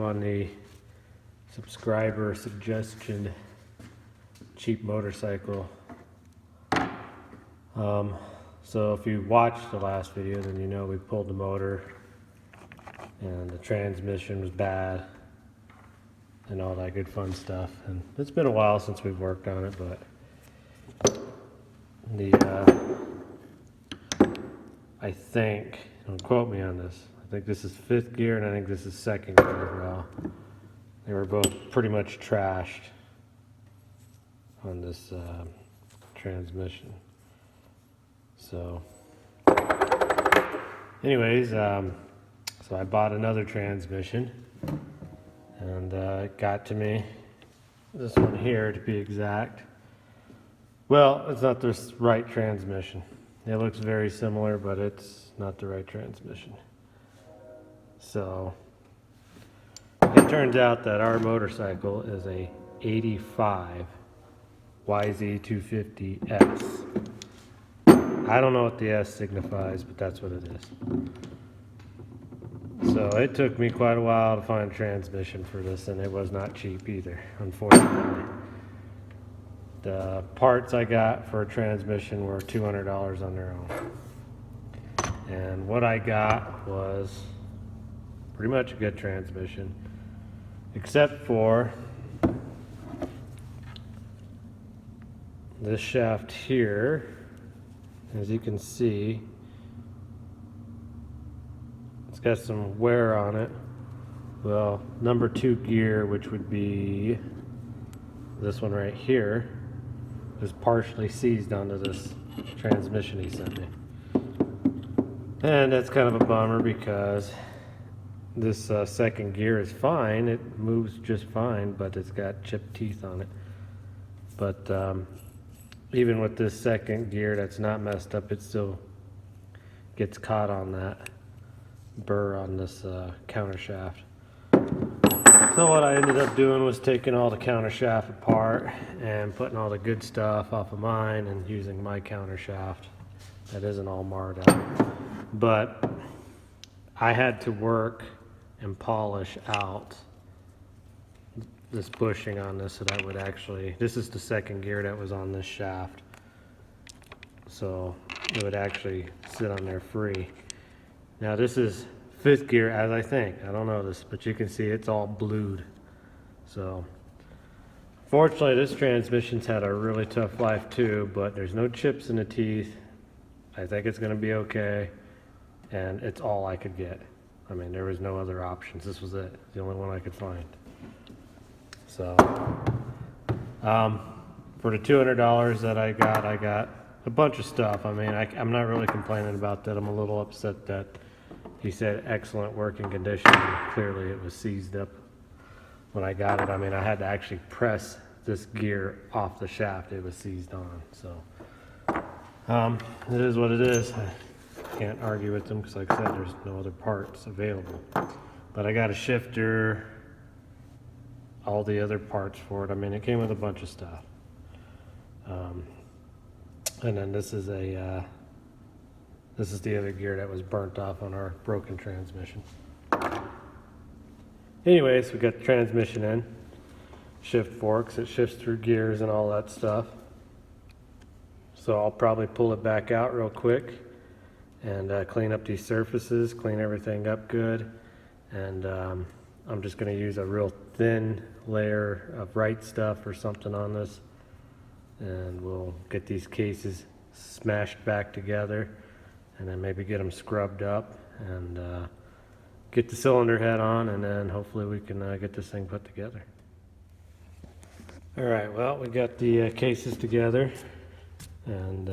on the subscriber suggestion cheap motorcycle. So if you watched the last video, then you know we pulled the motor and the transmission was bad and all that good fun stuff. And it's been a while since we've worked on it, but I think, don't quote me on this, I think this is 5th gear and I think this is 2nd gear. Well, they were both pretty much trashed on this transmission. So anyways, so I bought another transmission, and it got to me, this one here to be exact. Well, it's not the right transmission. It looks very similar, but it's not the right transmission. So it turns out that our motorcycle is a 85 YZ250S. I don't know what the S signifies, but that's what it is. So it took me quite a while to find a transmission for this, and it was not cheap either, unfortunately. The parts I got for a transmission were $200 on their own. And what I got was pretty much a good transmission, except for this shaft here. As you can see, it's got some wear on it. Well, number 2 gear, which would be this one right here, is partially seized onto this transmission he sent me. And that's kind of a bummer because this 2nd gear is fine. It moves just fine, but it's got chipped teeth on it. But even with this 2nd gear that's not messed up, it still gets caught on that burr on this counter shaft. So what I ended up doing was taking all the counter shaft apart and putting all the good stuff off of mine and using my counter shaft that isn't all marred out. But I had to work and polish out this bushing on this so that would actually, this is the 2nd gear that was on this shaft, so it would actually sit on there free. Now this is 5th gear, as I think. I don't know this, but you can see it's all blued. So fortunately this transmission's had a really tough life too, but there's no chips in the teeth. I think it's going to be okay, and it's all I could get. I mean, there was no other options. This was it, the only one I could find. So for the $200 that I got a bunch of stuff. I mean, I'm not really complaining about that. I'm a little upset that he said excellent working condition, and clearly it was seized up when I got it. I mean, I had to actually press this gear off the shaft. It was seized on. So it is what it is. I can't argue with them because, like I said, there's no other parts available. But I got a shifter, all the other parts for it. I mean, it came with a bunch of stuff. And then this is the other gear that was burnt off on our broken transmission. Anyways, we got the transmission in, shift forks, it shifts through gears and all that stuff. So I'll probably pull it back out real quick and clean up these surfaces, clean everything up good. And I'm just going to use a real thin layer of right stuff or something on this, and we'll get these cases smashed back together and then maybe get them scrubbed up and get the cylinder head on, and then hopefully we can get this thing put together. All right, well, we got the cases together, and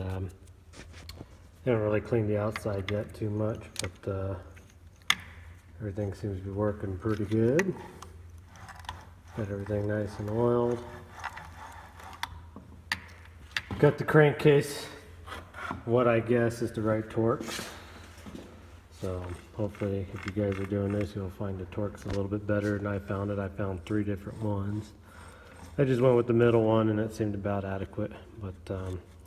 haven't really cleaned the outside yet too much, but everything seems to be working pretty good. Got everything nice and oiled. Got the crankcase, what I guess is the right torque. So hopefully if you guys are doing this, you'll find the torque's a little bit better than I found it. I found 3 different ones. I just went with the middle one and it seemed about adequate. But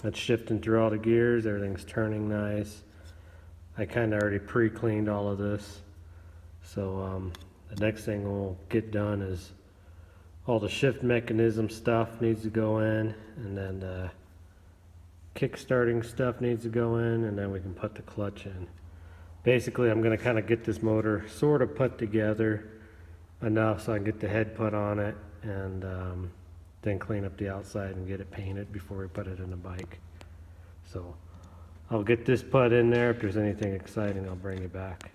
it's shifting through all the gears, everything's turning nice. I kind of already pre-cleaned all of this. So The next thing we'll get done is all the shift mechanism stuff needs to go in, and then the kick starting stuff needs to go in, and then we can put the clutch in. Basically, I'm going to kind of get this motor sort of put together enough so I can get the head put on it, and then clean up the outside and get it painted before we put it in the bike. So I'll get this put in there. If there's anything exciting, I'll bring you back.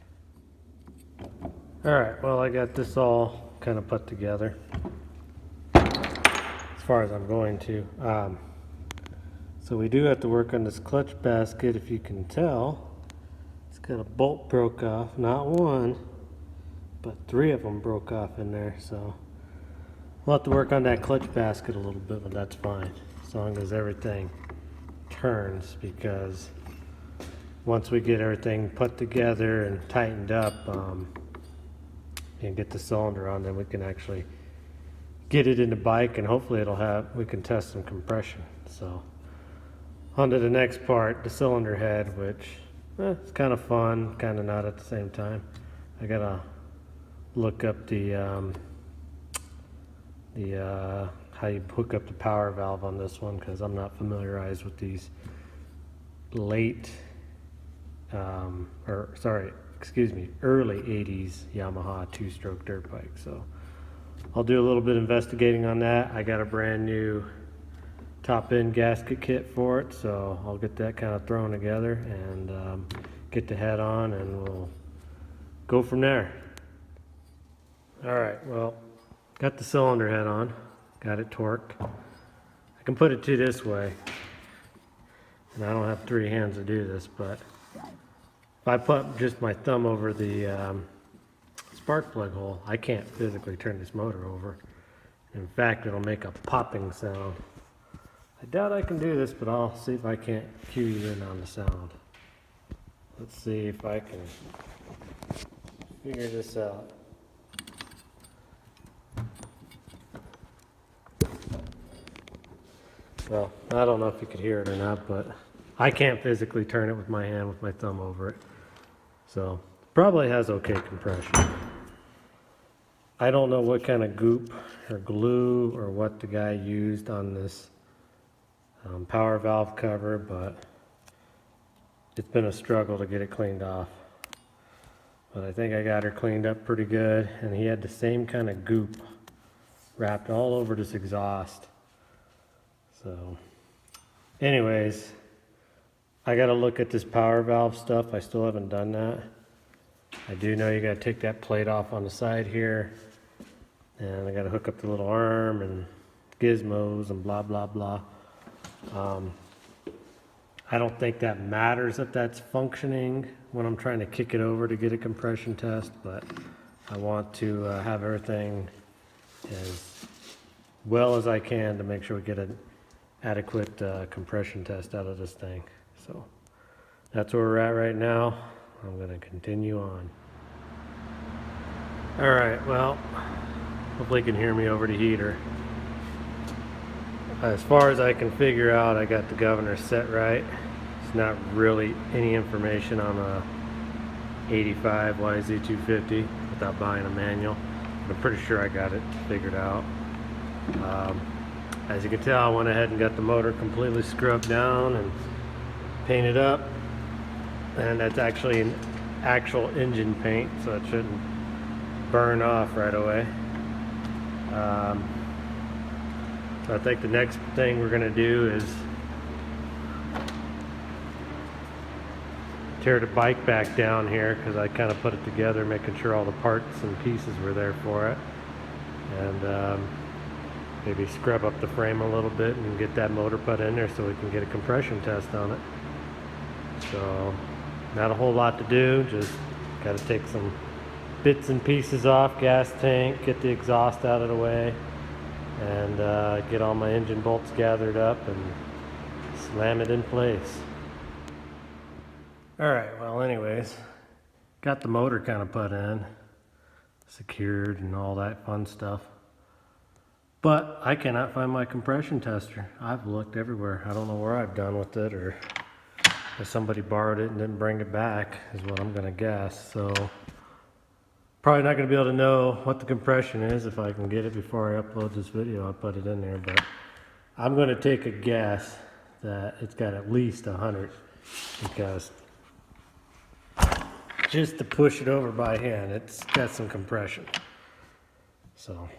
Alright, well, I got this all kind of put together as far as I'm going to. So we do have to work on this clutch basket. If you can tell, it's got a bolt broke off, not one, but 3 of them broke off in there. So we'll have to work on that clutch basket a little bit, but that's fine as long as everything turns, because once we get everything put together and tightened up and get the cylinder on, then we can actually get it in the bike, and hopefully we can test some compression. So on to the next part, the cylinder head, which it's kind of fun, kind of not at the same time. I gotta look up the how you hook up the power valve on this one, because I'm not familiarized with these early 80s Yamaha 2-stroke dirt bike. So I'll do a little bit of investigating on that. I got a brand new top end gasket kit for it, so I'll get that kind of thrown together and get the head on, and we'll go from there. Alright, well, got the cylinder head on, got it torqued. I can put it to this way, and I don't have 3 hands to do this, but if I put just my thumb over the spark plug hole, I can't physically turn this motor over. In fact, it'll make a popping sound. I doubt I can do this, but I'll see if I can't cue you in on the sound. Let's see if I can figure this out. Well, I don't know if you could hear it or not, but I can't physically turn it with my hand with my thumb over it. So, probably has okay compression. I don't know what kind of goop or glue or what the guy used on this power valve cover, but it's been a struggle to get it cleaned off. But I think I got her cleaned up pretty good, and he had the same kind of goop wrapped all over this exhaust. So, anyways, I gotta look at this power valve stuff. I still haven't done that. I do know you gotta take that plate off on the side here, and I gotta hook up the little arm and gizmos and blah blah blah. I don't think that matters if that's functioning when I'm trying to kick it over to get a compression test, but I want to have everything as well as I can to make sure we get an adequate compression test out of this thing. So that's where we're at right now. I'm going to continue on. Alright, well, hopefully you can hear me over the heater. As far as I can figure out, I got the governor set right. It's not really any information on a 85 YZ250 without buying a manual. But I'm pretty sure I got it figured out. As you can tell, I went ahead and got the motor completely scrubbed down and painted up. And that's actually an actual engine paint, so it shouldn't burn off right away. So I think the next thing we're going to do is tear the bike back down here, because I kind of put it together, making sure all the parts and pieces were there for it. And maybe scrub up the frame a little bit and get that motor put in there so we can get a compression test on it. So not a whole lot to do, just got to take some bits and pieces off, gas tank, get the exhaust out of the way, and get all my engine bolts gathered up and slam it in place. Alright, well anyways, got the motor kind of put in, secured and all that fun stuff. But I cannot find my compression tester. I've looked everywhere. I don't know where I've done with it, or if somebody borrowed it and didn't bring it back, is what I'm gonna guess. So Probably not going to be able to know what the compression is. If I can get it before I upload this video, I'll put it in there, but I'm going to take a guess that it's got at least 100, because just to push it over by hand, it's got some compression. So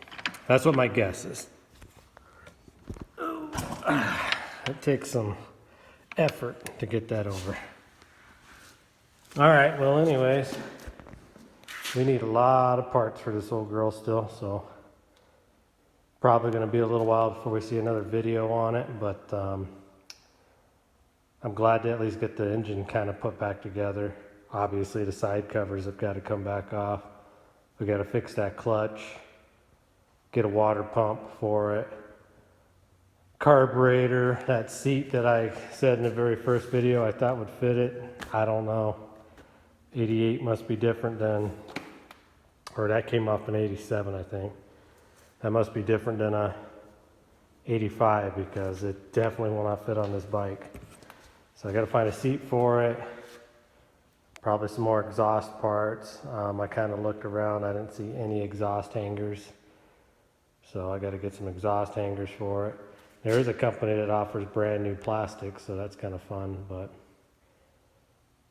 that's what my guess is. It takes some effort to get that over. All right, well anyways, we need a lot of parts for this old girl still, so probably going to be a little while before we see another video on it, but I'm glad to at least get the engine kind of put back together. Obviously the side covers have got to come back off. We got to fix that clutch, get a water pump for it, carburetor, that seat that I said in the very first video I thought would fit it. I don't know. 88 must be different than, or that came off in 87, I think. That must be different than a 85, because it definitely will not fit on this bike. So I got to find a seat for it. Probably some more exhaust parts. I kind of looked around. I didn't see any exhaust hangers. So I got to get some exhaust hangers for it. There is a company that offers brand new plastic, so that's kind of fun, but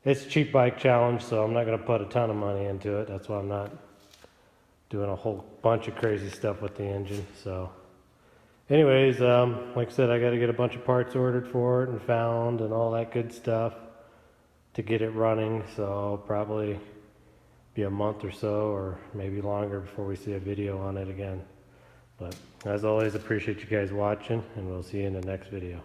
it's a cheap bike challenge, so I'm not going to put a ton of money into it. That's why I'm not doing a whole bunch of crazy stuff with the engine. So anyways, like I said, I got to get a bunch of parts ordered for it and found and all that good stuff to get it running. So probably be a month or so, or maybe longer, before we see a video on it again. But as always, appreciate you guys watching, and we'll see you in the next video.